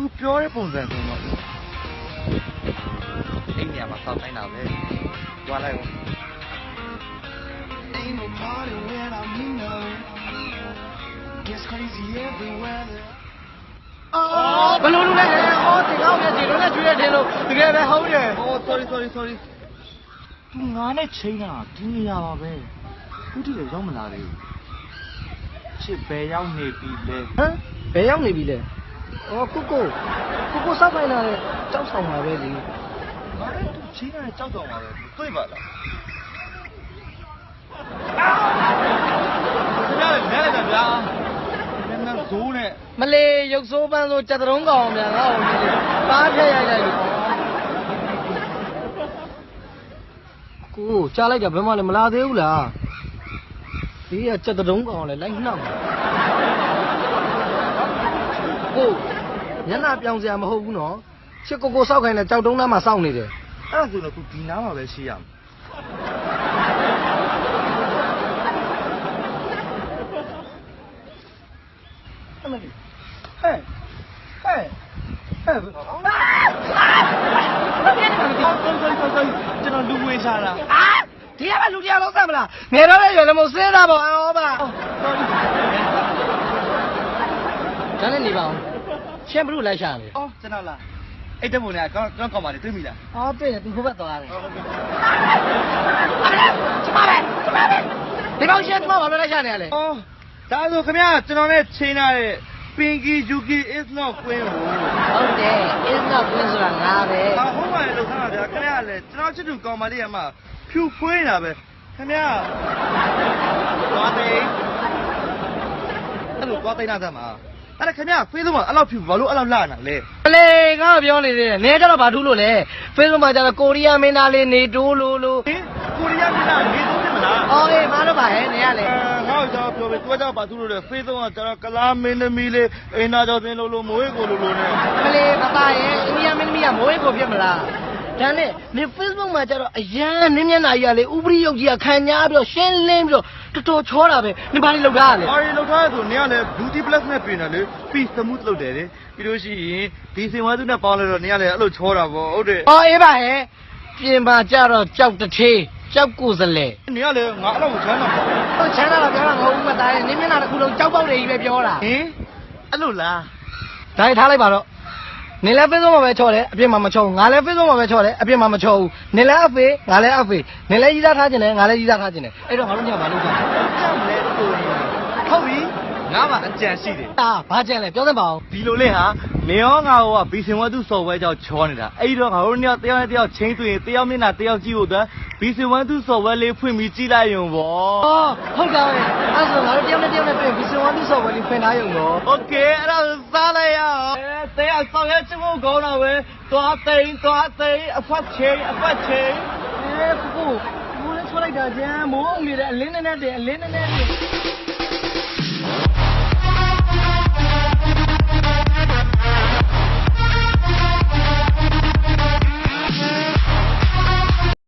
သူပြောတဲ့ပုံစံဆိုတော့အဲ့နေရာမှာစောက်တိုင်းတာပဲကြွားလိုက်အောင်ဘလို့လူလဲအော်ဒီကောင်းရဲ့ဒီလိုနဲ့ကျွေးတဲ့တင်လို့တကယ်ပဲဟုတ်တယ် sorry သူငါနဲ့ချိန်တာဒီနေရာပါပဲသူတိလည်းရောက်မလာသေးဘူးချစ်ပဲရောက်နေပြီလေ ဟမ်ဘယ်ရောက်နေပြီလဲအော်ကိုစောက်ခိုင်းလာတဲ့ကြောက်ဆောင်ပါပဲလေ ငါလည်းသူချိန်တာကြောက်တော့မှာပဲတွေ့ပါလားခင်ဗျားလည်းလဲလိုက်တာဗျာနည်းနည်းဇိုးနဲ့ မလေးရုပ်ဆိုးပန်းဆိုကြက်တုံးကောင်ပြန်ငါ့ကိုမလေးပါးဖြတ်ရိုက်လိုက်ကိုကြားလိုက်ကြဘယ်မှလည်းမလာသေးဘူးလားဒီကကြက်တုံးကောင်လည်းလိုက်နှောက်ကိုညနာပြောင်စရာမဟုတ်ဘူးနော်ချစ်ကိုစောက်ခိုင်းတဲ့ကြောက်တုံးသားမှာစောင့်နေတယ် အဲ့ဒါဆိုတော့သူဒီနားမှာပဲရှိရမယ်အမလေးဟဲ့ကျွန်တော်လူဝေးချတာ ဒီကလူတရားလုံးစမ်းမလားငယ်တော့လည်းရွယ်လည်းမဟုတ်စဉ်းစားပါအောင်ပါဒါနဲ့နေပါအောင်ရှင်းဘလို့လိုက်ရှာတယ် အော်ကျွန်တော်လားအဲ့တပုံနဲ့ကျွန်တော်ကောင်းပါလေတွေ့ပြီလား အော်တွေ့တယ်သူဟိုဘက်သွားတယ်ကျမပဲဒီကောင်ရှင်းကျမဘာလို့လိုက်ရှာနေရလဲ အော်ဒါဆိုခင်ဗျာကျွန်တော်နဲ့ချိန်ထားတဲ့ Pinky Yuki is not queen ဟုတ်တယ် is not queen ဆိုတာငါပဲ ဟာဟုတ်ပါလေလောက်ခါဗျာခင်ဗျာလည်းကျွန်တော်ချစ်သူကောင်မလေးကမှဖြူဖွေးနေတာပဲခင်ဗျာသွားသိအဲ့လိုသွားသိနေတာမှာအဲ့ဒါခင်ဗျာဖေးဆုံးမှာအဲ့လောက်ဖြူဘာလို့အဲ့လောက်လှနေတာလဲ မလေးငါပြောနေသေးတယ်နေကြတော့ဘာထူးလို့လဲ Facebook မှာကျတော့ကိုရီးယားမင်းသားလေးနေတိုးလို့ ဟင်ကိုရီးယားပြည်သားနေသုံးဖြစ်မလား အော်အေးမတော့ပါဟဲ့နေရလေ ငါ့ကိုကျွန်တော်ပြောပဲသူကကြောက်ပါသူလို့လေဖေးဆုံးကကျွန်တော်ကလားမင်းသမီးလေးအိမ်နာကျော်တင်လို့မိုးရေကိုလိုနဲ့ မလေးပပရဲ့အိန္ဒိယမင်းသမီးကမိုးရေကိုဖြစ်မလားဒါနဲ့နေ Facebook မှာကျတော့အရန်နင်းမျက်နှာကြီးကလေဥပရိယုတ်ကြီးကခံညာပြီးတော့ရှင်းလင်းပြီးတော့တော်တော်ချောတာပဲနေပါလိလောက်တာလေ ။အော်ဒီလောက်ထားဆိုနေရလေ beauty plus နဲ့ပြင်တယ်လေပြီး smooth လုပ်တယ်လေပြီးလို့ရှိရင်ဒီစင်ဝါးသူနဲ့ပေါင်းလိုက်တော့နေရလေအဲ့လိုချောတာပေါ့ဟုတ်တယ် အော်အေးပါဟဲ့ပြင်ပါကြတော့ကြောက်တထေးကြောက်ကိုစလဲ ။နေရလေငါအဲ့လိုချမ်းသာပါ ဟုတ်ချမ်းသာတော့ပြောတာမဟုတ်ဘူးမသားရဲ့နင်းမျက်နှာတစ်ခုလုံးကြောက်ပေါက်နေကြီးပဲပြောတာ ဟင်အဲ့လိုလား ဒါထားလိုက်ပါတော့နေလဲ Facebook မှာပဲချောတယ်အပြစ်မှာမချောဘူးငါလဲ Facebook မှာပဲချောတယ်အပြစ်မှာမချောဘူးနေလဲအဖေငါလဲအဖေနေလဲကြီးစားထားခြင်းနဲ့ငါလဲကြီးစားထားခြင်းနဲ့အဲ့တော့ငါတို့ညမလုပ်ကြဘူး ။ကြောက်လဲဆိုရင်ဟုတ်ပြီငါမှအကြံရှိတယ် အာဘာကြံလဲပြောစမ်းပါအောင် ဒီလိုလေးဟာနေရောငါဟိုကဘီစင်ဝါးသူစော်ပွဲကြောင့်ချောနေတာအဲ့တော့ငါတို့ညတယောက်နဲ့တယောက်ချင်းတွေ့ရင်တယောက်မျက်နှာတယောက်ကြည့်ဖို့အတွက်ဘီစင်ဝါးသူစော်ပွဲလေးဖွင့်ပြီးကြည့်လိုက်ရုံပေါ့ အော်ဟုတ်ကဲ့အဲ့ဆိုငါတို့တယောက်နဲ့တယောက်နဲ့တွေ့ပြီးစင်ဝါးသူဆော့ဝယ်လေးဖွင့်ထားရုံတော့ โอเคအဲ့ဒါစားလိုက်ရအောင်တရားဆောင်ရချင်ဖို့ကောင်းတာပဲသွားသိမ်းအဖတ်ချင်း ကိုလည်းချောလိုက်တာကျန်မိုးအောင်နေတဲ့အလင်းနဲ့နဲ့အလင်းနဲ့နဲ့